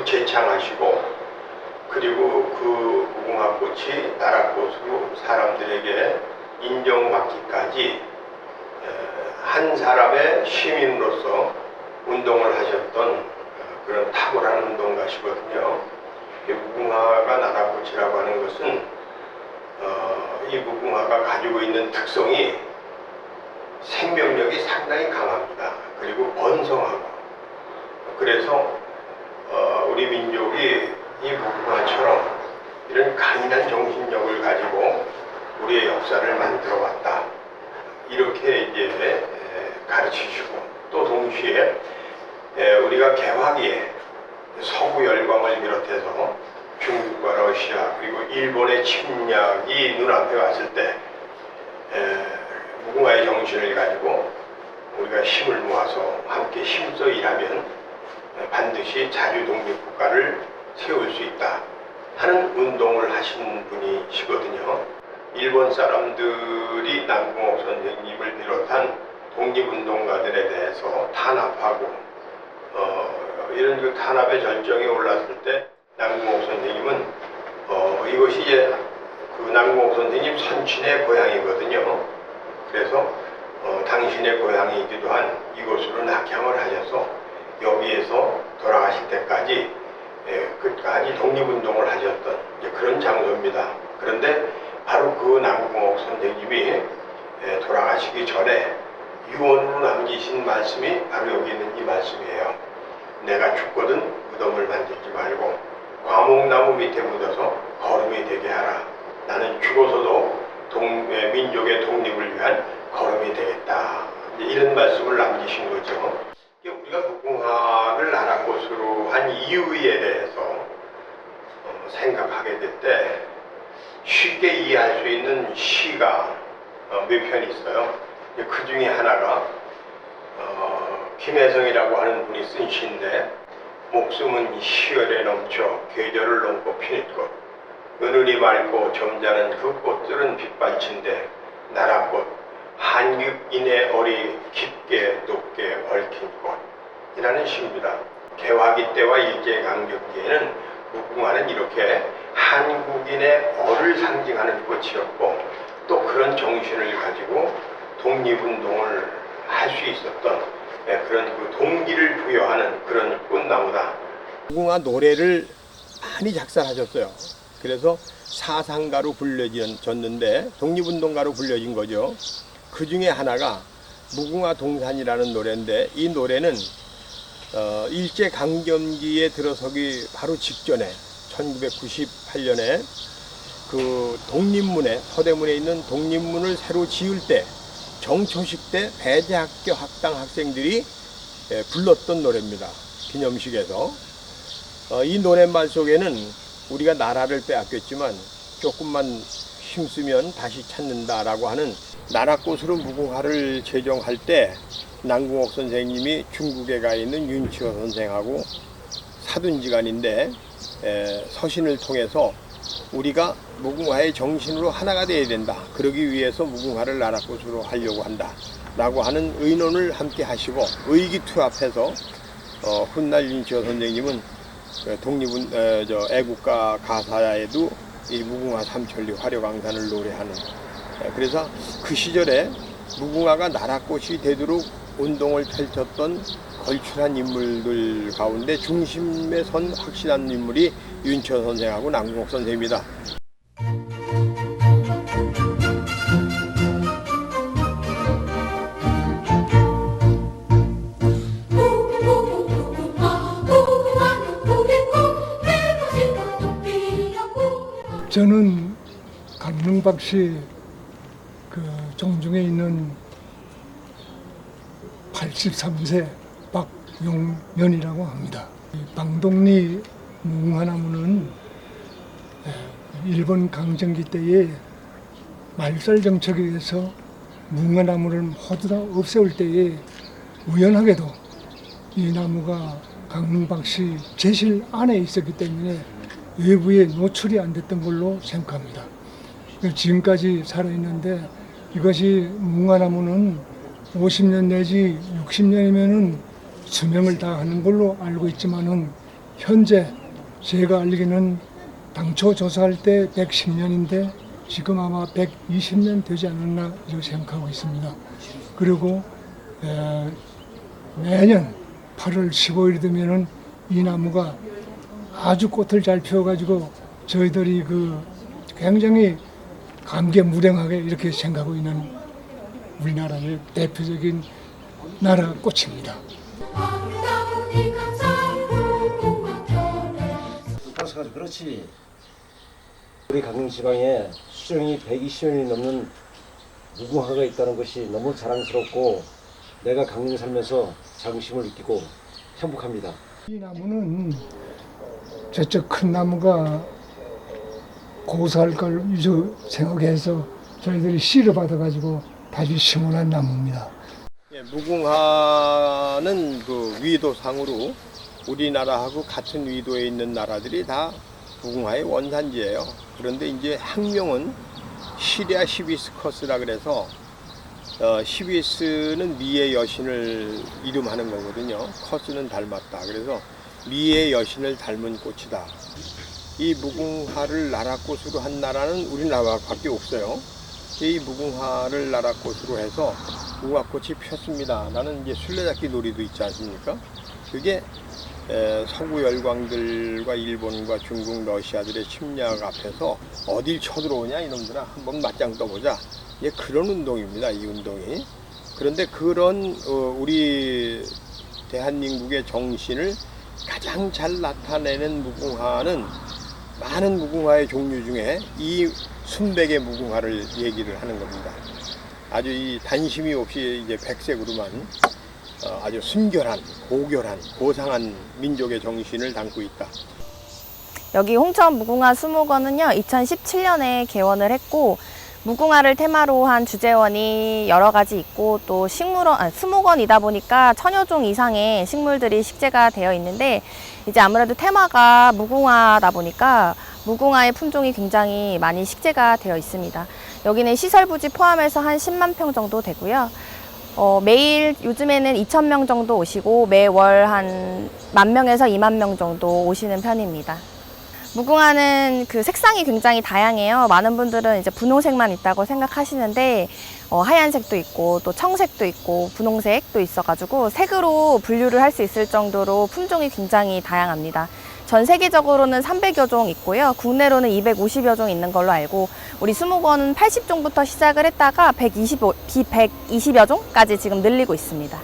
재창하시고, 그리고 그 무궁화꽃이 나라꽃으로 사람들에게 인정받기까지 한 사람의 시민으로서 운동을 하셨던 그런 탁월한 운동가시거든요. 무궁화가 나라꽃이라고 하는 것은 이 무궁화가 가지고 있는 특성이 생명력이 상당히 강합니다. 그리고 번성하고, 그래서 우리 민족이 이 무궁화처럼 이런 강인한 정신력을 가지고 우리의 역사를 만들어 왔다, 이렇게 이제 가르치시고, 또 동시에 우리가 개화기에 서구 열강을 비롯해서 중국과 러시아 그리고 일본의 침략이 눈앞에 왔을 때 무궁화의 정신을 가지고 우리가 힘을 모아서 함께 힘써 일하면 반드시 자주독립국가를 세울 수 있다 하는 운동을 하신 분이시거든요. 일본 사람들이 남궁옥 선생님을 비롯한 독립운동가들에 대해서 탄압하고 이런 그 탄압의 절정에 올랐을 때 남궁옥 선생님은 이것이 이제 그 남궁옥 선생님 선친의 고향이거든요. 그래서 당신의 고향이기도 한 이곳으로 낙향을 하셔서 여기에서 돌아가실 때까지 끝까지 독립운동을 하셨던 그런 장소입니다. 그런데 바로 그 남궁옥 선생님이 돌아가시기 전에 유언으로 남기신 말씀이 바로 여기 있는 이 말씀이에요. 내가 죽거든 무덤을 만들지 말고 과목나무 밑에 묻어서 거름이 되게 하라. 나는 죽어서도 민족의 독립을 위한 거름이 되겠다. 이런 말씀을 남기신 거죠. 우리가 무궁화를 나라꽃으로 한 이유에 대해서 생각하게 될 때 쉽게 이해할 수 있는 시가 몇 편 있어요. 그 중에 하나가 김혜성이라고 하는 분이 쓴 시인데, 목숨은 시열에 넘쳐 계절을 넘고 피는 꽃, 은은히 맑고 점잖은 그 꽃들은 빛발친데 나라꽃 한겹인의 어리 깊게 높게 얽힌 꽃이라는 시입니다. 개화기 때와 일제강점기에는 무궁화는 이렇게 한국인의 얼을 상징하는 꽃이었고, 또 그런 정신을 가지고 독립운동을 할 수 있었던 그런 그 동기를 부여하는 그런 꽃나무다. 무궁화 노래를 많이 작사하셨어요. 그래서 사상가로 불려졌는데 독립운동가로 불려진 거죠. 그 중에 하나가 무궁화 동산이라는 노래인데, 이 노래는 일제강점기에 들어서기 바로 직전에 1998년에 그 독립문에, 서대문에 있는 독립문을 새로 지을 때 정초식 때 배제학교 학당 학생들이 불렀던 노래입니다. 기념식에서. 이 노랫말 속에는 우리가 나라를 빼앗겼지만 조금만 힘쓰면 다시 찾는다라고 하는, 나라꽃으로 무궁화를 제정할 때 남궁옥 선생님이 중국에 가 있는 윤치호 선생하고 사돈지간인데 서신을 통해서 우리가 무궁화의 정신으로 하나가 되어야 된다, 그러기 위해서 무궁화를 나라꽃으로 하려고 한다 라고 하는 의논을 함께 하시고, 의기투합해서 훗날 윤치호 선생님은 애국가 가사에도 이 무궁화 삼천리 화려강산을 노래하는, 그래서 그 시절에 무궁화가 나라꽃이 되도록 운동을 펼쳤던 걸출한 인물들 가운데 중심에 선 확실한 인물이 윤치호 선생하고 남궁옥 선생입니다. 저는 강릉박씨 그 종중에 있는 83세 박용면이라고 합니다. 방독리 무궁화나무는 일본 강점기 때에 말살 정책에 의해서 무궁화나무를 모두 다 없애올 때에 우연하게도 이 나무가 강릉박씨 제실 안에 있었기 때문에 외부에 노출이 안 됐던 걸로 생각합니다. 지금까지 살아있는데, 이것이 무궁화나무는 50년 내지 60년이면은 수명을 다하는 걸로 알고 있지만은 현재 제가 알기는 당초 조사할 때 110년인데 지금 아마 120년 되지 않았나 이렇게 생각하고 있습니다. 그리고 매년 8월 15일 되면은 이 나무가 아주 꽃을 잘 피워가지고 저희들이 굉장히 감개무량하게 이렇게 생각하고 있는 우리나라의 대표적인 나라 꽃입니다. 그렇지. 우리 강릉지방에 수령이 120년이 넘는 무궁화가 있다는 것이 너무 자랑스럽고 내가 강릉에 살면서 자긍심을 느끼고 행복합니다. 이 나무는 저쪽 큰 나무가 고사할 걸 생각해서 저희들이 씨를 받아가지고 다시 심어놓은 나무입니다. 예, 무궁화는 위도상으로 우리나라하고 같은 위도에 있는 나라들이 다 무궁화의 원산지예요. 그런데 이제 학명은 시리아 히비스커스라 그래서 히비스는 미의 여신을 이름하는 거거든요. 커스는 닮았다. 그래서 미의 여신을 닮은 꽃이다. 이 무궁화를 나라꽃으로 한 나라는 우리나라밖에 없어요. 이 무궁화를 나라꽃으로 해서 무궁화꽃이 폈습니다. 나는 이제 술래잡기 놀이도 있지 않습니까? 그게 서구 열강들과 일본과 중국, 러시아들의 침략 앞에서 어딜 쳐들어오냐 이놈들아 한번 맞짱 떠보자. 예, 그런 운동입니다. 이 운동이. 그런데 그런 우리 대한민국의 정신을 가장 잘 나타내는 무궁화는 많은 무궁화의 종류 중에 이 순백의 무궁화를 얘기를 하는 겁니다. 아주 이 단심이 없이 이제 백색으로만 아주 순결한, 고결한, 고상한 민족의 정신을 담고 있다. 여기 홍천 무궁화 수목원은요 2017년에 개원을 했고 무궁화를 테마로 한 주제원이 여러 가지 있고 또 수목원이다 보니까 1000여 종 이상의 식물들이 식재가 되어 있는데 이제 아무래도 테마가 무궁화다 보니까 무궁화의 품종이 굉장히 많이 식재가 되어 있습니다. 여기는 시설 부지 포함해서 한 10만 평 정도 되고요. 매일 요즘에는 2,000명 정도 오시고 매월 한 10,000명에서 20,000명 정도 오시는 편입니다. 무궁화는 색상이 굉장히 다양해요. 많은 분들은 이제 분홍색만 있다고 생각하시는데 하얀색도 있고 또 청색도 있고 분홍색도 있어가지고 색으로 분류를 할 수 있을 정도로 품종이 굉장히 다양합니다. 전 세계적으로는 300여 종 있고요. 국내로는 250여 종 있는 걸로 알고 우리 수목원은 80종부터 시작을 했다가 120여 종까지 지금 늘리고 있습니다.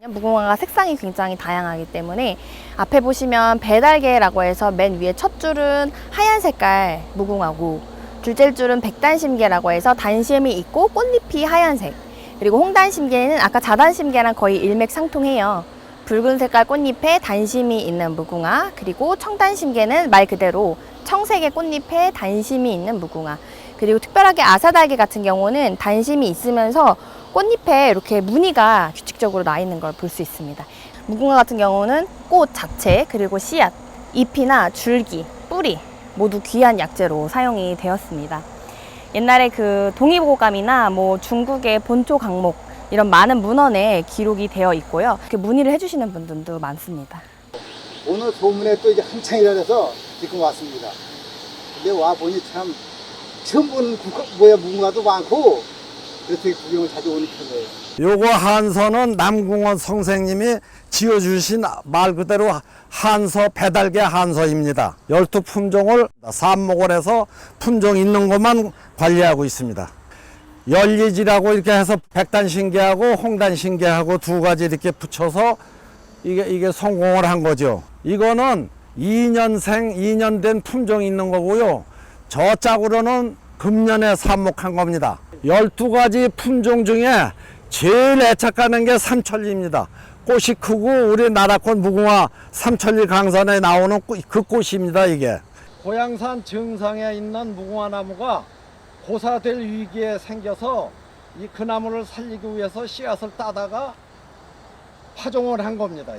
무궁화가 색상이 굉장히 다양하기 때문에 앞에 보시면 배달개라고 해서 맨 위에 첫 줄은 하얀 색깔 무궁화고 둘째 줄은 백단심개라고 해서 단심이 있고 꽃잎이 하얀색, 그리고 홍단심개는 아까 자단심개랑 거의 일맥상통해요. 붉은 색깔 꽃잎에 단심이 있는 무궁화, 그리고 청단심개는 말 그대로 청색의 꽃잎에 단심이 있는 무궁화, 그리고 특별하게 아사달개 같은 경우는 단심이 있으면서 꽃잎에 이렇게 무늬가 규칙적으로 나 있는 걸 볼 수 있습니다. 무궁화 같은 경우는 꽃 자체, 그리고 씨앗, 잎이나 줄기, 뿌리 모두 귀한 약재로 사용이 되었습니다. 옛날에 동의보감이나 중국의 본초 강목 이런 많은 문헌에 기록이 되어 있고요. 이렇게 문의를 해주시는 분들도 많습니다. 오늘 소문에 또 이제 한창이라 해서 지금 왔습니다. 근데 와 보니 참 처음 본 무궁화도 많고 그래서 구경을 자주 오는 편이에요. 요거 한서는 남궁원 선생님이 지어주신 말 그대로 한서 배달개 한서입니다. 12품종을 삽목을 해서 품종 있는 것만 관리하고 있습니다. 열리지라고 이렇게 해서 백단신개하고 홍단신개하고 두 가지 이렇게 붙여서 이게 성공을 한 거죠. 이거는 2년 된 품종이 있는 거고요. 저 짝으로는 금년에 삽목한 겁니다. 12가지 품종 중에 제일 애착가는 게 삼천리입니다. 꽃이 크고 우리나라꽃 무궁화 삼천리 강산에 나오는 그 꽃입니다. 이게 고양산 정상에 있는 무궁화 나무가 고사될 위기에 생겨서 그 나무를 살리기 위해서 씨앗을 따다가 파종을 한 겁니다.